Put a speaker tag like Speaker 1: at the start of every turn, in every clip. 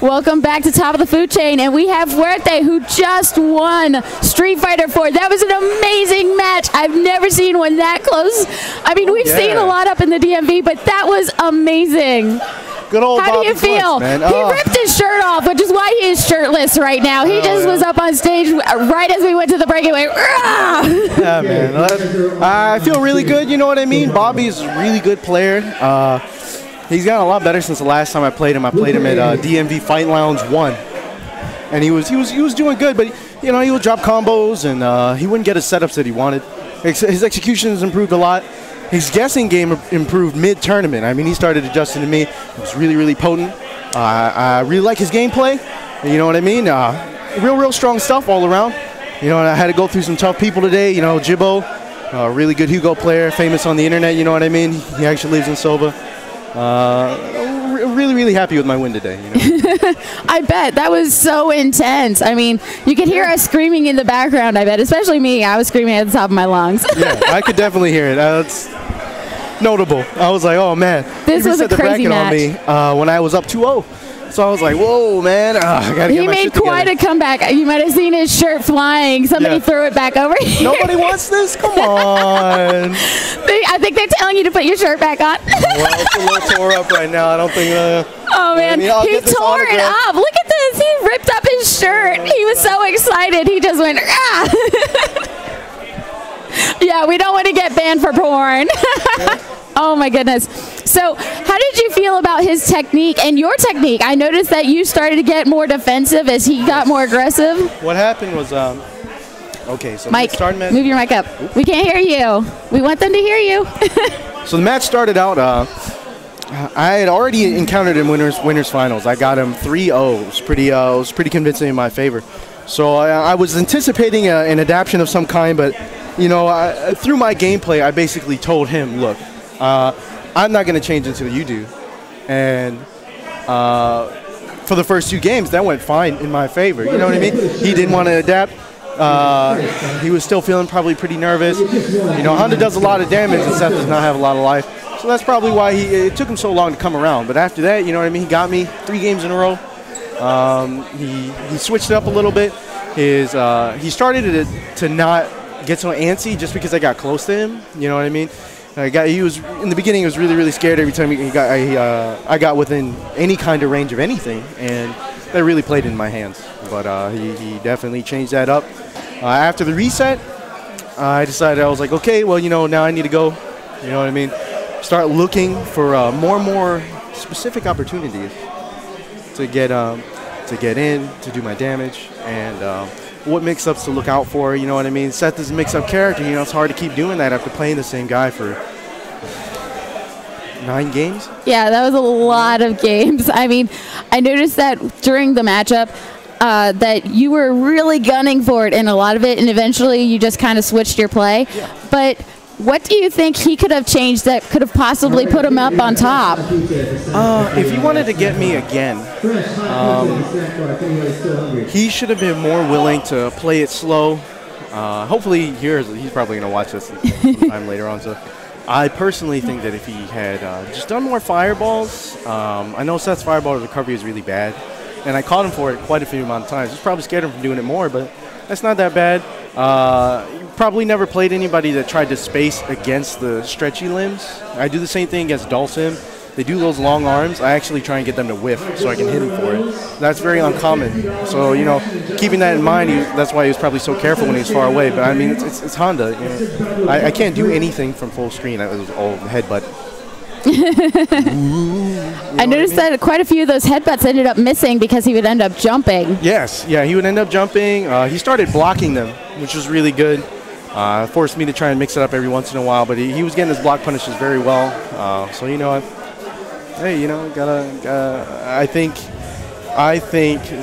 Speaker 1: Welcome back to Top of the Food Chain, and we have Fuerte, who just won Street Fighter 4. That was an amazing match. I've never seen one that close. I mean, we've seen a lot up in the DMV, but that was amazing.
Speaker 2: Good old
Speaker 1: How do you feel? He ripped his shirt off, which is why he is shirtless right now. He just was up on stage right as we went to the break and went, "Rah!"
Speaker 2: Yeah, man. I feel really good, you know what I mean? Bobby's a really good player. He's gotten a lot better since the last time I played him. I played him at DMV Fight Lounge 1. And he was doing good, but you know, he would drop combos and he wouldn't get his setups that he wanted. His execution has improved a lot. His guessing game improved mid-tournament. I mean, he started adjusting to me. It was really, really potent. I really like his gameplay. You know what I mean? Real strong stuff all around. You know, I had to go through some tough people today. You know, Jibbo, a really good Hugo player, famous on the internet. You know what I mean? He actually lives in Sova. Really happy with my win today. You know?
Speaker 1: I bet. That was so intense. I mean, you could hear us screaming in the background, I bet. Especially me. I was screaming at the top of my lungs.
Speaker 2: Yeah, I could definitely hear it. It's notable. I was like, oh, man.
Speaker 1: This was a crazy match.
Speaker 2: On me when I was up 2-0. So I was like, whoa, man. I gotta get my shit together. He made
Speaker 1: quite a comeback. You might have seen his shirt flying. Somebody threw it back over here.
Speaker 2: Nobody wants this? Come on.
Speaker 1: I think they're telling you to put your shirt back on.
Speaker 2: Well, it's a little tore up right now. I don't think...
Speaker 1: oh, man. He tore it up. Look at this. He ripped up his shirt. He was so excited. He just went, ah. Yeah, we don't want to get banned for porn. Oh, my goodness. So how did you feel about his technique and your technique? I noticed that you started to get more defensive as he got more aggressive. What
Speaker 2: happened was, okay, so
Speaker 1: Mike, move your mic up. Oops. We can't hear you. We want them to hear you.
Speaker 2: So the match started out, I had already encountered him winners finals. I got him 3-0. It was pretty convincing in my favor. So I was anticipating an adaptation of some kind, but you know, through my gameplay, I basically told him, look, I'm not going to change until you do. And for the first 2 games, that went fine in my favor. You know what I mean? He didn't want to adapt. He was still feeling probably pretty nervous. You know, Honda does a lot of damage and Seth does not have a lot of life. So that's probably why it took him so long to come around. But after that, you know what I mean? He got me 3 games in a row. He switched it up a little bit. He started to not get so antsy just because I got close to him. You know what I mean? He was in the beginning. He was really scared every time I got within any kind of range of anything, and that really played in my hands. But he definitely changed that up. After the reset, I decided, I was like, okay, well, you know, now I need to go. You know what I mean? Start looking for more and more specific opportunities to get in, to do my damage, and what mix-ups to look out for, you know what I mean? Seth is a mix-up character, you know, it's hard to keep doing that after playing the same guy for 9 games.
Speaker 1: Yeah, that was a lot of games. I mean, I noticed that during the matchup that you were really gunning for it in a lot of it, and eventually you just kind of switched your play. Yeah. But what do you think he could have changed that could have possibly put him up on top?
Speaker 2: If he wanted to get me again, he should have been more willing to play it slow. Hopefully he's probably going to watch this sometime later on. So I personally think that if he had just done more fireballs, I know Seth's fireball recovery is really bad, and I caught him for it quite a few amount of times. Just probably scared him from doing it more, but that's not that bad. Probably never played anybody that tried to space against the stretchy limbs. I do the same thing against Dulcim. They do those long arms. I actually try and get them to whiff so I can hit him for it. That's very uncommon. So, you know, keeping that in mind, that's why he was probably so careful when he was far away. But, I mean, it's Honda. You know? I can't do anything from full screen. It was all headbutt.
Speaker 1: I noticed that quite a few of those headbutts ended up missing because he would end up jumping.
Speaker 2: Yes, yeah, he would end up jumping. He started blocking them, which was really good. Forced me to try and mix it up every once in a while, but he was getting his block punishes very well. So, you know, hey, you know, I think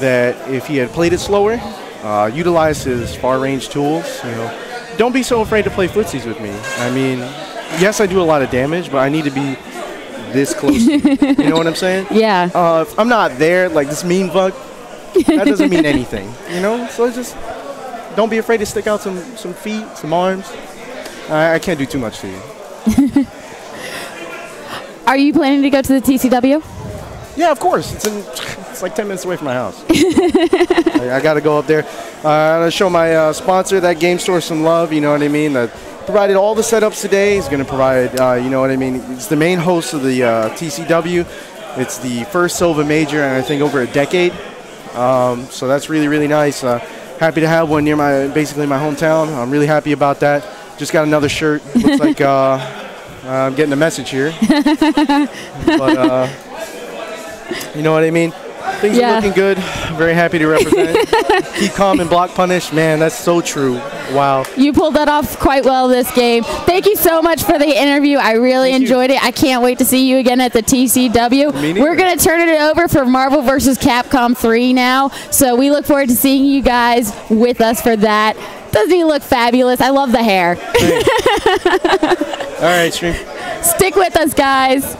Speaker 2: that if he had played it slower, utilized his far-range tools, you know, don't be so afraid to play footsies with me. I mean, yes, I do a lot of damage, but I need to be this close. You know what I'm saying?
Speaker 1: Yeah.
Speaker 2: If I'm not there, like this mean fuck, that doesn't mean anything. You know? So it's just don't be afraid to stick out some feet, some arms. I can't do too much to you.
Speaker 1: Are you planning to go to the TCW?
Speaker 2: Yeah, of course. It's It's like 10 minutes away from my house. I got to go up there. I'm going to show my sponsor, that game store, some love. You know what I mean? That provided all the setups today. He's going to provide, you know what I mean? It's the main host of the TCW. It's the first Silva Major, and I think over a decade. So that's really, really nice. Happy to have one near basically my hometown. I'm really happy about that. Just got another shirt. Looks like I'm getting a message here. But you know what I mean? Things are looking good. Very happy to represent. Keep calm and block punish. Man, that's so true. Wow.
Speaker 1: You pulled that off quite well this game. Thank you so much for the interview. I really enjoyed it. I can't wait to see you again at the TCW. We're going to turn it over for Marvel vs. Capcom 3 now. So we look forward to seeing you guys with us for that. Doesn't he look fabulous? I love the hair.
Speaker 2: All right, Stream.
Speaker 1: Stick with us, guys.